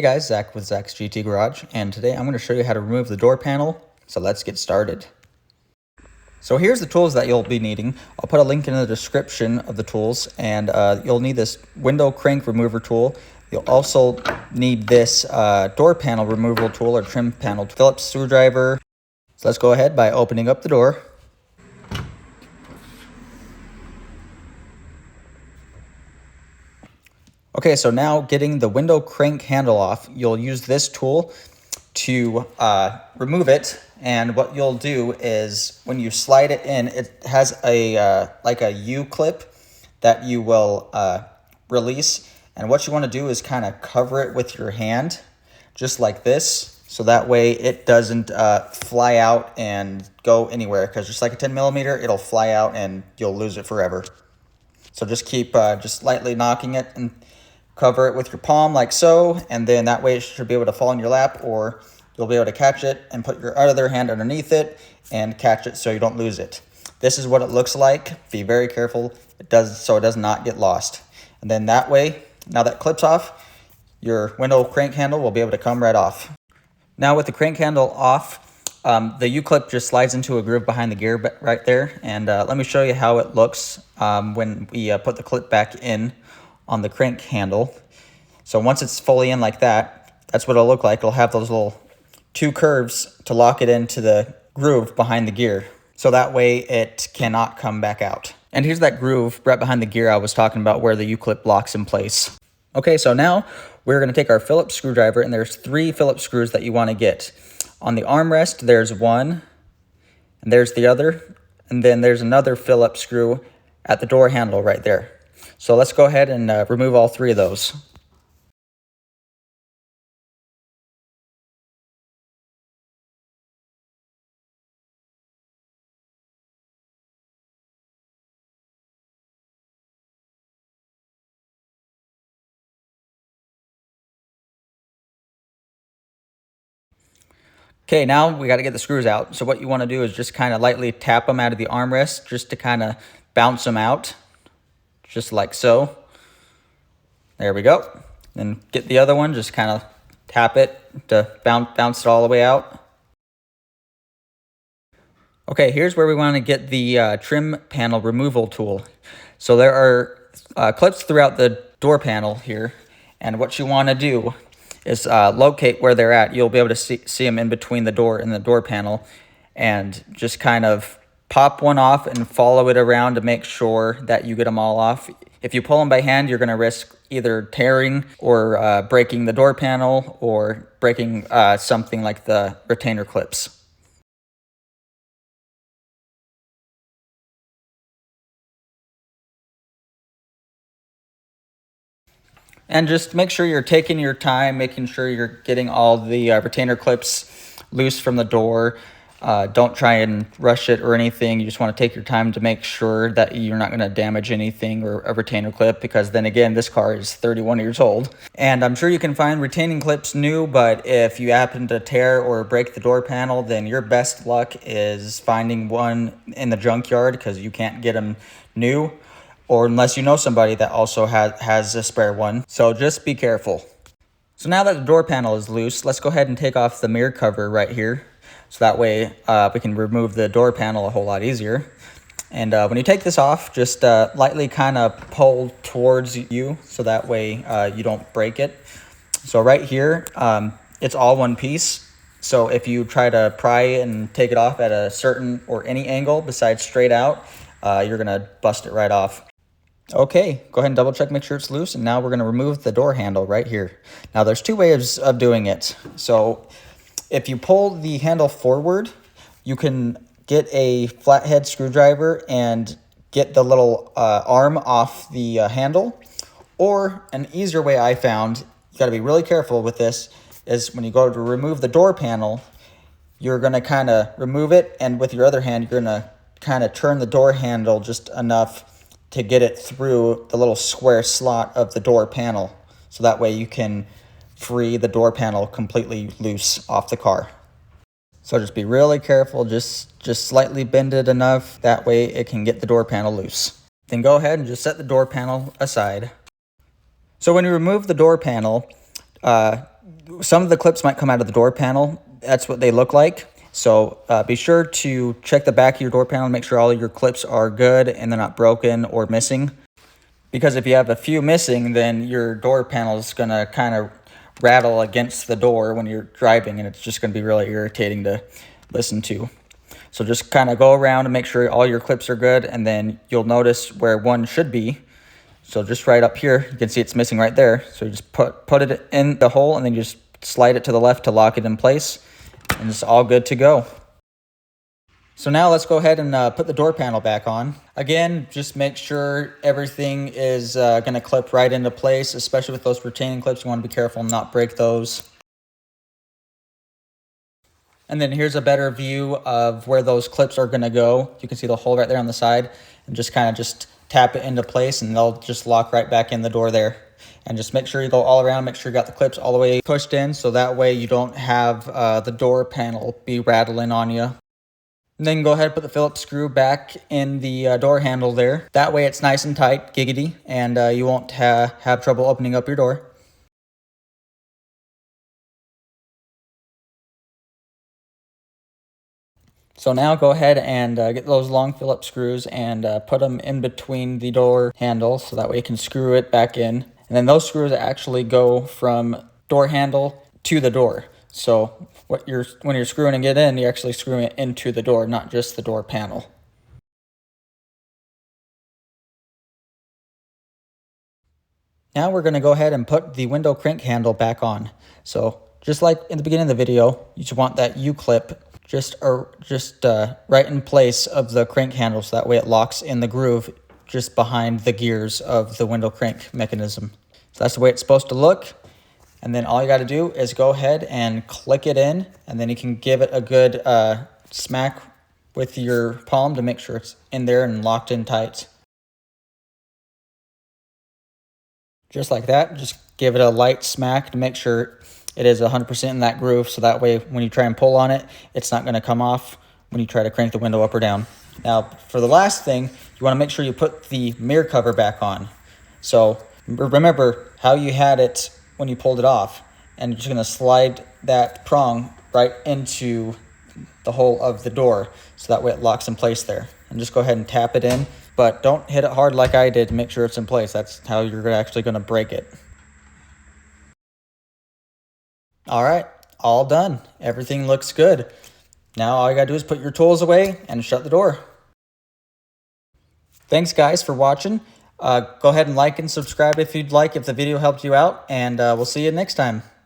guys, Zach with Zach's GT Garage, and today I'm going to show you how to remove the door panel, so let's get started. So here's the tools that you'll be needing. I'll put a link in the description of the tools, and you'll need this window crank remover tool. You'll also need this door panel removal tool or trim panel, Phillips screwdriver. So let's go ahead by opening up the door. Okay, so now getting the window crank handle off, you'll use this tool to remove it. And what you'll do is when you slide it in, it has a like a U-clip that you will release. And what you want to do is kind of cover it with your hand, just like this. So that way it doesn't fly out and go anywhere, because just like a 10mm, it'll fly out and you'll lose it forever. So just keep just lightly knocking it and cover it with your palm like so, and then that way it should be able to fall in your lap, or you'll be able to catch it and put your other hand underneath it and catch it so you don't lose it. This is what it looks like. Be very careful it does not get lost. And then that way, now that clips off, your window crank handle will be able to come right off. Now with the crank handle off, the U-clip just slides into a groove behind the gear right there, and let me show you how it looks when we put the clip back in on the crank handle. So once it's fully in like that, that's what it'll look like. It'll have those little two curves to lock it into the groove behind the gear, so that way it cannot come back out. And here's that groove right behind the gear I was talking about, where the U-clip locks in place. Okay, so now we're going to take our Phillips screwdriver, and there's 3 Phillips screws that you want to get. On the armrest, there's one, and there's the other, and then there's another Phillips screw at the door handle right there. So let's go ahead and remove all 3 of those. Okay, now we got to get the screws out. So what you want to do is just kind of lightly tap them out of the armrest, just to kind of bounce them out, just like so. There we go. Then get the other one, just kind of tap it to bounce it all the way out. Okay, here's where we want to get the trim panel removal tool. So there are clips throughout the door panel here, and what you want to do is locate where they're at. You'll be able to see them in between the door and the door panel, and just kind of pop one off and follow it around to make sure that you get them all off. If you pull them by hand, you're going to risk either tearing or breaking the door panel, or breaking something like the retainer clips. And just make sure you're taking your time, making sure you're getting all the retainer clips loose from the door. Don't try and rush it or anything. You just want to take your time to make sure that you're not going to damage anything or a retainer clip, because then again, this car is 31 years old. And I'm sure you can find retaining clips new, but if you happen to tear or break the door panel, then your best luck is finding one in the junkyard, because you can't get them new, or unless you know somebody that also has a spare one. So just be careful. So now that the door panel is loose, let's go ahead and take off the mirror cover right here. So that way we can remove the door panel a whole lot easier. And when you take this off, just lightly kind of pull towards you, so that way you don't break it. So right here, it's all one piece. So if you try to pry and take it off at a certain or any angle besides straight out, you're going to bust it right off. Okay, go ahead and double check, make sure it's loose, and now we're going to remove the door handle right here. Now there's 2 ways of doing it. So if you pull the handle forward, you can get a flathead screwdriver and get the little arm off the handle. Or an easier way I found, you got to be really careful with this, is when you go to remove the door panel, you're going to kind of remove it, and with your other hand, you're going to kind of turn the door handle just enough to get it through the little square slot of the door panel. So that way you can free the door panel completely loose off the car. So just be really careful, just slightly bend it enough, that way it can get the door panel loose. Then go ahead and just set the door panel aside. So when you remove the door panel, Some of the clips might come out of the door panel. That's what they look like. So be sure to check the back of your door panel and make sure all of your clips are good and they're not broken or missing. Because if you have a few missing, then your door panel is going to kind of rattle against the door when you're driving, and it's just going to be really irritating to listen to. So just kind of go around and make sure all your clips are good, and then you'll notice where one should be. So just right up here, you can see it's missing right there. So you just put it in the hole, and then you just slide it to the left to lock it in place, and it's all good to go. So now let's go ahead and put the door panel back on. Again, just make sure everything is going to clip right into place, especially with those retaining clips. You want to be careful and not break those. And then here's a better view of where those clips are going to go. You can see the hole right there on the side, and just kind of just tap it into place, and they'll just lock right back in the door there. And just make sure you go all around, make sure you got the clips all the way pushed in, so that way you don't have the door panel be rattling on you. And then go ahead and put the Phillips screw back in the door handle there. That way it's nice and tight, giggity, and you won't have trouble opening up your door. So now go ahead and get those long Phillips screws and put them in between the door handle so that way you can screw it back in. And then those screws actually go from door handle to the door. So when you're screwing it in, you're actually screwing it into the door, not just the door panel. Now we're going to go ahead and put the window crank handle back on. So just like in the beginning of the video, you just want that U-clip just right in place of the crank handle, so that way it locks in the groove just behind the gears of the window crank mechanism. So that's the way it's supposed to look. And then all you got to do is go ahead and click it in, and then you can give it a good smack with your palm to make sure it's in there and locked in tight. Just like that, just give it a light smack to make sure it is 100% in that groove, so that way when you try and pull on it, it's not going to come off when you try to crank the window up or down. Now, for the last thing, you want to make sure you put the mirror cover back on. So remember how you had it when you pulled it off, and you're just going to slide that prong right into the hole of the door, so that way it locks in place there. And just go ahead and tap it in, but don't hit it hard like I did to make sure it's in place. That's how you're actually going to break it. All right, all done. Everything looks good. Now all you gotta do is put your tools away and shut the door. Thanks guys for watching. Go ahead and like and subscribe if you'd like, if the video helped you out, and we'll see you next time.